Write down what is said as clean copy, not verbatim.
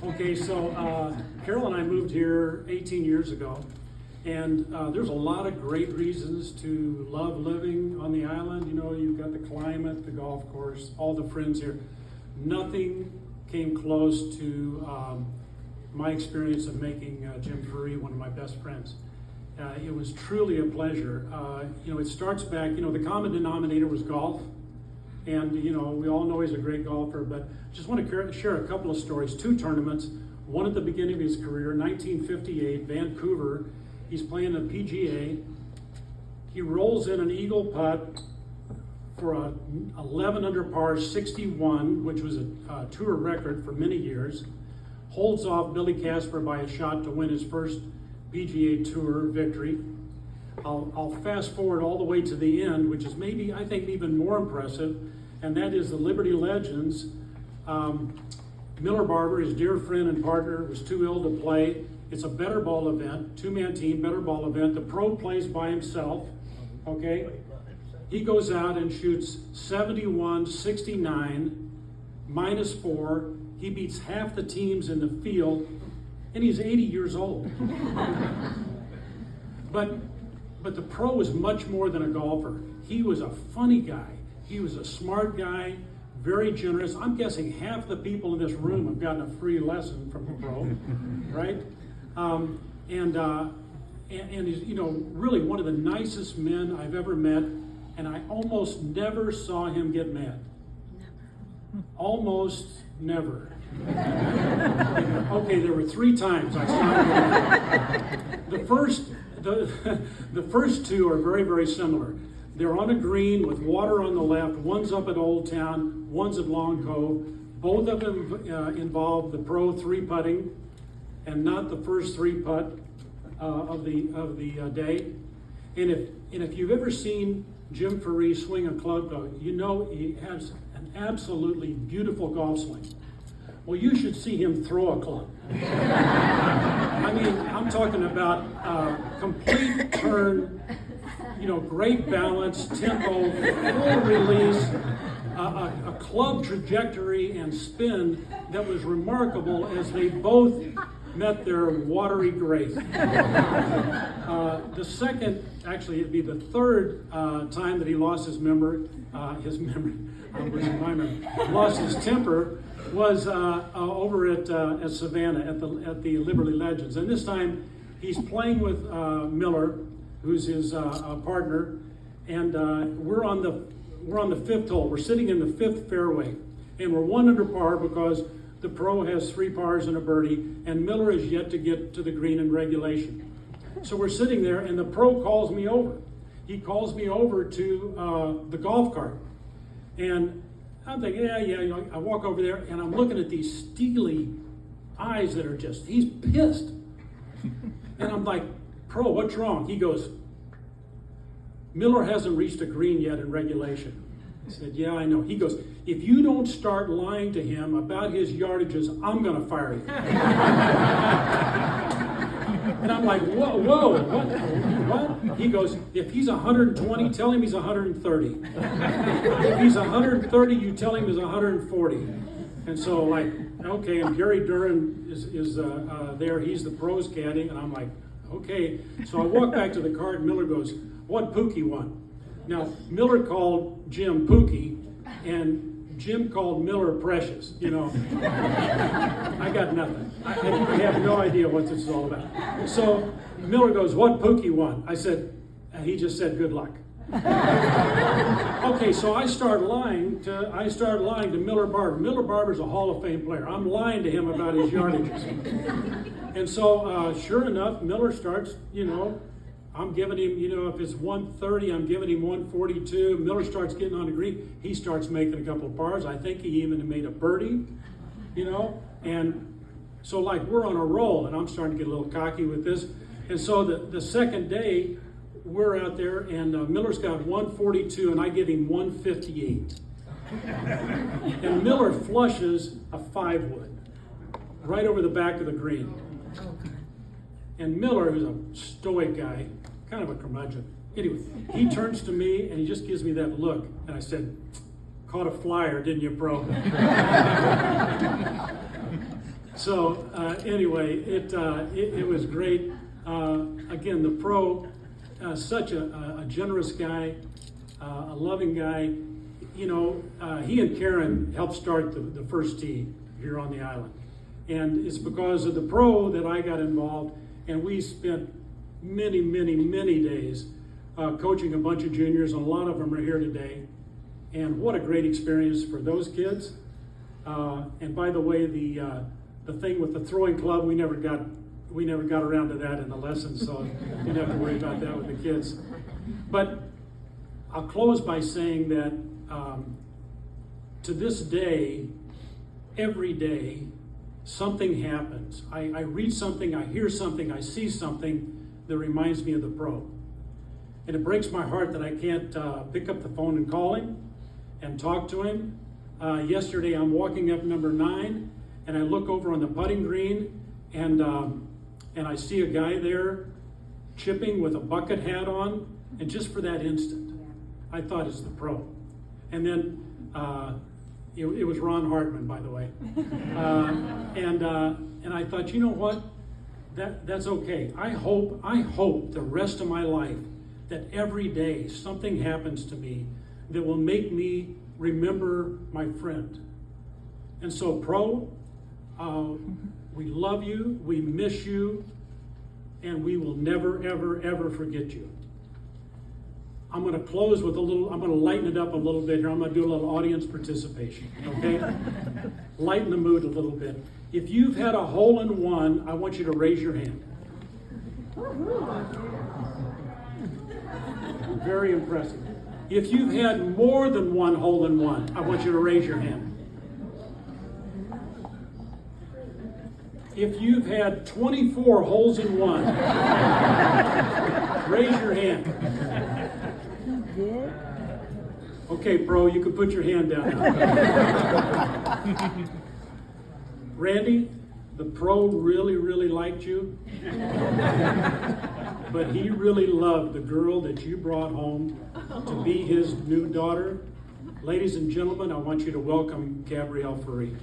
Okay, so Carol and I moved here 18 years ago, and there's a lot of great reasons to love living on the island. You know, you've got the climate, the golf course, all the friends here. Nothing came close to my experience of making Jim Ferree one of my best friends. It was truly a pleasure. You know, it starts back, you know, the common denominator was golf. And, you know, we all know he's a great golfer, but just want to share a couple of stories. 2 tournaments, one at the beginning of his career, 1958, Vancouver. He's playing the PGA. He rolls in an eagle putt for a 11 under par 61, which was a tour record for many years. Holds off Billy Casper by a shot to win his first PGA Tour victory. I'll fast forward all the way to the end, which is maybe, I think, even more impressive, and that is the Liberty Legends. Miller Barber, his dear friend and partner, was too ill to play. It's a better ball event, 2-man team, better ball event. The pro plays by himself, okay? He goes out and shoots 71, 69, -4. He beats half the teams in the field, and he's 80 years old. But the pro was much more than a golfer. He was a funny guy. He was a smart guy, very generous. I'm guessing half the people in this room have gotten a free lesson from the pro, right? And he's, you know, really one of the nicest men I've ever met, and I almost never saw him get mad. Never. Almost never. Okay, there were 3 times I saw him. The first 2 are very, very similar. They're on a green with water on the left. One's up at Old Town, one's at Long Cove. Both of them involve the pro 3-putting, and not the first 3-putt of the day. And if you've ever seen Jim Ferree swing a club, though, you know he has an absolutely beautiful golf swing. Well, you should see him throw a club. I mean, I'm talking about complete turn, you know, great balance, tempo, full release, a club trajectory and spin that was remarkable as they both met their watery grave. The second, actually, it'd be the third time that he lost his memory, lost his temper, was over at Savannah at the Liberty Legends, and this time he's playing with Miller, who's his partner, and we're on the 5th hole. We're sitting in the 5th fairway, and we're 1 under par because the pro has 3 pars and a birdie, and Miller is yet to get to the green in regulation. So we're sitting there, and the pro calls me over. He calls me over to the golf cart, and I'm thinking, yeah, you know, I walk over there, and I'm looking at these steely eyes that are just, he's pissed. And I'm like, pro, what's wrong? He goes, Miller hasn't reached a green yet in regulation. I said, yeah, I know. He goes, if you don't start lying to him about his yardages, I'm going to fire you. And I'm like, whoa, what? He goes, if he's 120, tell him he's 130. If he's 130, you tell him he's 140. And so, like, okay, and Gary Duran is there. He's the pros caddy, and I'm like, okay. So I walk back to the cart, and Miller goes, what Pookie won? Now, Miller called Jim Pookie, and Jim called Miller Precious, you know. I got nothing. I have no idea what this is all about. So Miller goes, what Pookie won? I said, he just said, good luck. Okay, so I start lying to Miller Barber. Miller Barber's a Hall of Fame player. I'm lying to him about his yardages. And so, sure enough, Miller starts, you know, I'm giving him, you know, if it's 130, I'm giving him 142. Miller starts getting on the green. He starts making a couple of pars. I think he even made a birdie, you know. And so, like, we're on a roll, and I'm starting to get a little cocky with this. And so the second day, we're out there, and Miller's got 142, and I give him 158. And Miller flushes a 5-wood right over the back of the green. And Miller, who's a stoic guy, kind of a curmudgeon. Anyway, he turns to me and he just gives me that look. And I said, caught a flyer, didn't you, bro? So anyway, it was great. Again, the pro, such a generous guy, a loving guy. You know, he and Karen helped start the first tee here on the island. And it's because of the pro that I got involved, and we spent many, many, many days coaching a bunch of juniors, and a lot of them are here today. And what a great experience for those kids. And by the way, the thing with the throwing club, we never got around to that in the lesson, so you didn't have to worry about that with the kids. But I'll close by saying that to this day, every day, something happens. I read something, I hear something, I see something that reminds me of the pro. And it breaks my heart that I can't pick up the phone and call him and talk to him. Yesterday, I'm walking up number 9, and I look over on the putting green, and I see a guy there chipping with a bucket hat on, and just for that instant, I thought it's the pro. And then it was Ron Hartman, by the way. And I thought, you know what? That's okay. I hope the rest of my life that every day something happens to me that will make me remember my friend. And so, pro, we love you, we miss you, and we will never, ever, ever forget you. I'm going to close with I'm going to lighten it up a little bit here. I'm going to do a little audience participation, okay? Lighten the mood a little bit. If you've had a hole-in-one, I want you to raise your hand. Very impressive. If you've had more than one hole-in-one, I want you to raise your hand. If you've had 24 holes in one, raise your hand. Okay, pro, you can put your hand down now. Randy, the pro really, really liked you, but he really loved the girl that you brought home to be his new daughter. Ladies and gentlemen, I want you to welcome Gabrielle Ferree.